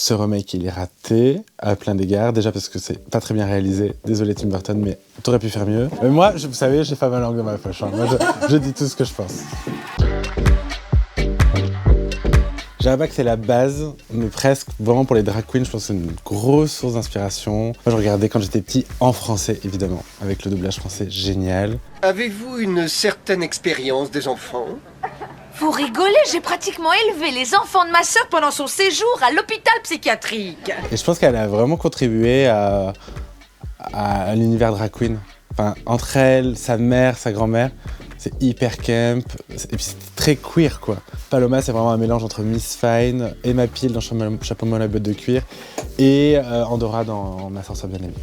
ce remake, il est raté à plein d'égards. Déjà parce que c'est pas très bien réalisé. Désolé Tim Burton, mais t'aurais pu faire mieux. Mais moi, vous savez, j'ai pas ma langue dans ma poche. Hein. Moi, je dis tout ce que je pense. Je dirais pas que c'est la base, mais presque. Vraiment pour les drag queens, je pense que c'est une grosse source d'inspiration. Moi, je regardais quand j'étais petit en français, évidemment, avec le doublage français génial. Avez-vous une certaine expérience des enfants ? Vous rigolez, j'ai pratiquement élevé les enfants de ma sœur pendant son séjour à l'hôpital psychiatrique. Et je pense qu'elle a vraiment contribué à l'univers drag queen. Enfin, entre elle, sa mère, sa grand-mère, c'est hyper camp, et puis c'est très queer, quoi. Paloma, c'est vraiment un mélange entre Miss Fine, Emma Peel dans Chapeau melon à botte de cuir, et Andorra dans Ma sorcière bien aimée.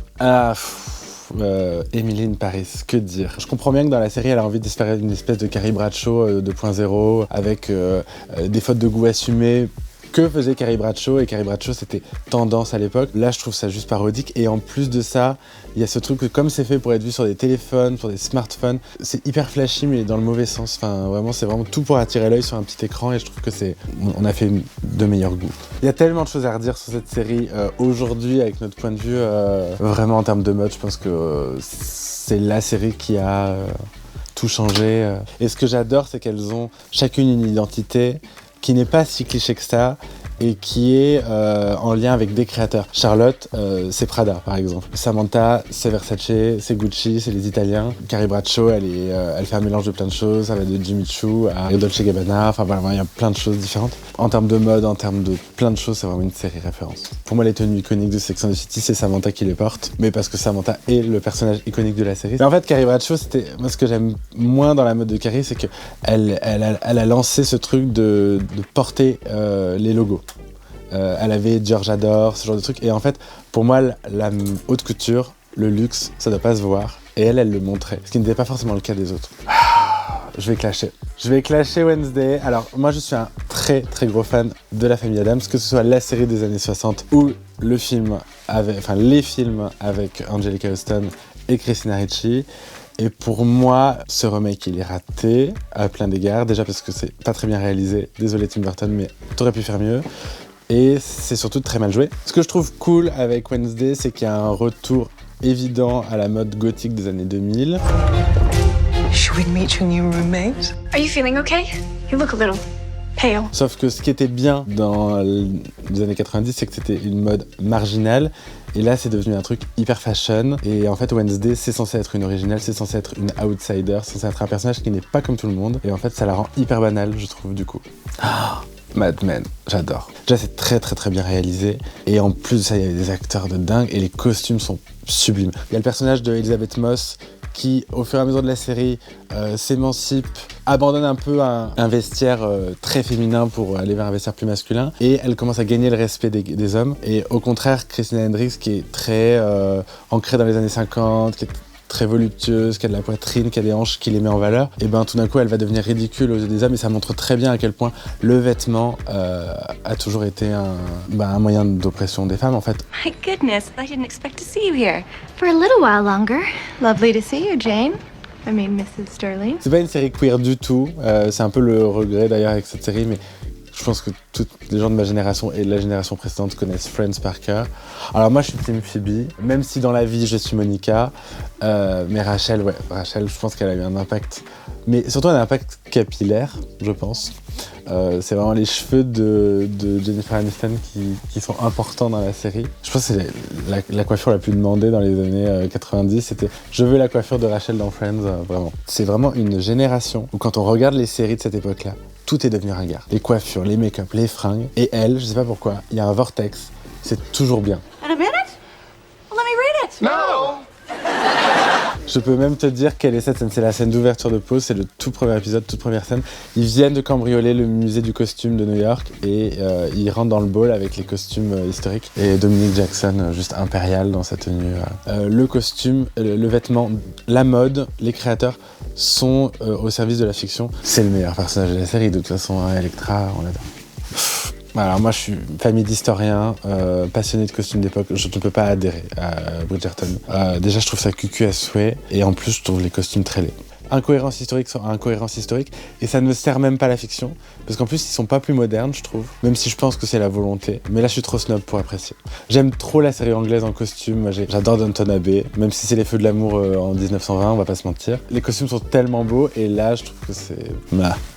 Emily in Paris, que dire. Je comprends bien que dans la série, elle a envie de se faire une espèce de Carrie Bradshaw 2.0, avec des fautes de goût assumées. Que faisait Carrie Bradshaw, et Carrie Bradshaw c'était tendance à l'époque. Là je trouve ça juste parodique, et en plus de ça il y a ce truc que comme c'est fait pour être vu sur des téléphones, sur des smartphones, c'est hyper flashy mais dans le mauvais sens. Enfin vraiment c'est vraiment tout pour attirer l'œil sur un petit écran, et je trouve que on a fait de meilleur goût. Il y a tellement de choses à redire sur cette série aujourd'hui avec notre point de vue, vraiment en termes de mode je pense que c'est la série qui a tout changé. Et ce que j'adore c'est qu'elles ont chacune une identité qui n'est pas si cliché que ça, et qui est en lien avec des créateurs. Charlotte, c'est Prada, par exemple. Samantha, c'est Versace, c'est Gucci, c'est les Italiens. Carrie Bradshaw, elle fait un mélange de plein de choses. Ça va de Jimmy Choo à Dolce & Gabbana. Enfin, voilà, il y a plein de choses différentes. En termes de mode, en termes de plein de choses, c'est vraiment une série référence. Pour moi, les tenues iconiques de Sex and the City, c'est Samantha qui les porte. Mais parce que Samantha est le personnage iconique de la série. Mais en fait, Carrie Bradshaw, moi, ce que j'aime moins dans la mode de Carrie, c'est qu'elle a lancé ce truc de porter les logos. Elle avait Dior J'adore, ce genre de truc. Et en fait, pour moi, la haute couture, le luxe, ça doit pas se voir. Et elle le montrait. Ce qui n'était pas forcément le cas des autres. Je vais clasher Wednesday. Alors, moi, je suis un très, très gros fan de la famille Addams, que ce soit la série des années 60 ou les films avec Angelica Houston et Christina Ricci. Et pour moi, ce remake, il est raté à plein d'égards. Déjà parce que c'est pas très bien réalisé. Désolé Tim Burton, mais t'aurais pu faire mieux. Et c'est surtout très mal joué. Ce que je trouve cool avec Wednesday, c'est qu'il y a un retour évident à la mode gothique des années 2000. Should we meet your new roommate? Are you feeling okay? You look a little pale. Sauf que ce qui était bien dans les années 90, c'est que c'était une mode marginale. Et là, c'est devenu un truc hyper fashion. Et en fait, Wednesday, c'est censé être une originale, c'est censé être une outsider, c'est censé être un personnage qui n'est pas comme tout le monde. Et en fait, ça la rend hyper banale, je trouve, du coup. Mad Men, j'adore. Déjà, c'est très très très bien réalisé. Et en plus de ça, il y a des acteurs de dingue et les costumes sont sublimes. Il y a le personnage de Elizabeth Moss qui, au fur et à mesure de la série, s'émancipe, abandonne un peu un vestiaire très féminin pour aller vers un vestiaire plus masculin. Et elle commence à gagner le respect des hommes. Et au contraire, Christina Hendricks, qui est très ancrée dans les années 50, qui est très voluptueuse, qui a de la poitrine, qui a des hanches qui les met en valeur, et ben tout d'un coup elle va devenir ridicule aux yeux des hommes, et ça montre très bien à quel point le vêtement a toujours été un moyen d'oppression des femmes en fait. My goodness, I didn't expect to see you here. For a little while longer. Lovely to see you, Jane. I mean, Mrs. Sterling. C'est pas une série queer du tout, c'est un peu le regret d'ailleurs avec cette série, mais je pense que tous les gens de ma génération et de la génération précédente connaissent Friends par cœur. Alors moi je suis team Phoebe, même si dans la vie je suis Monica, mais Rachel, je pense qu'elle a eu un impact, mais surtout un impact capillaire, je pense. C'est vraiment les cheveux de Jennifer Aniston qui sont importants dans la série. Je pense que c'est la coiffure la plus demandée dans les années 90, c'était « Je veux la coiffure de Rachel dans Friends », vraiment. C'est vraiment une génération où quand on regarde les séries de cette époque-là, tout est devenu ringard. Les coiffures, les make-up, les fringues. Et elle, je sais pas pourquoi, il y a un vortex, c'est toujours bien. In a minute? Well, let me read it. Non! Je peux même te dire quelle est cette scène. C'est la scène d'ouverture de Pose, c'est le tout premier épisode, toute première scène. Ils viennent de cambrioler le musée du costume de New York et ils rentrent dans le ball avec les costumes historiques. Et Dominic Jackson, juste impérial dans sa tenue. Le costume, le vêtement, la mode, les créateurs sont au service de la fiction. C'est le meilleur personnage de la série, de toute façon, hein, Elektra, on l'adore. Alors moi je suis famille d'historiens, passionné de costumes d'époque, je ne peux pas adhérer à Bridgerton. Déjà je trouve ça cucu à souhait, et en plus je trouve les costumes très laids. incohérence historique sur incohérence historique, et ça ne sert même pas la fiction, parce qu'en plus ils sont pas plus modernes, je trouve, même si je pense que c'est la volonté, mais là je suis trop snob pour apprécier. J'aime trop la série anglaise en costume, moi j'adore Downton Abbey, même si c'est les Feux de l'amour en 1920, on va pas se mentir. Les costumes sont tellement beaux, et là je trouve que c'est...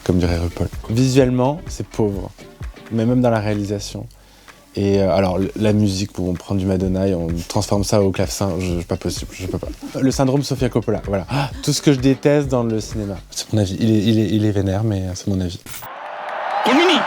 comme dirait RuPaul. Visuellement, c'est pauvre, mais même dans la réalisation. Et alors, la musique, on prend du Madonna et on transforme ça au clavecin, pas possible, je peux pas. Le syndrome Sofia Coppola, voilà. Tout ce que je déteste dans le cinéma. C'est mon avis, il est vénère, mais c'est mon avis. Colmini.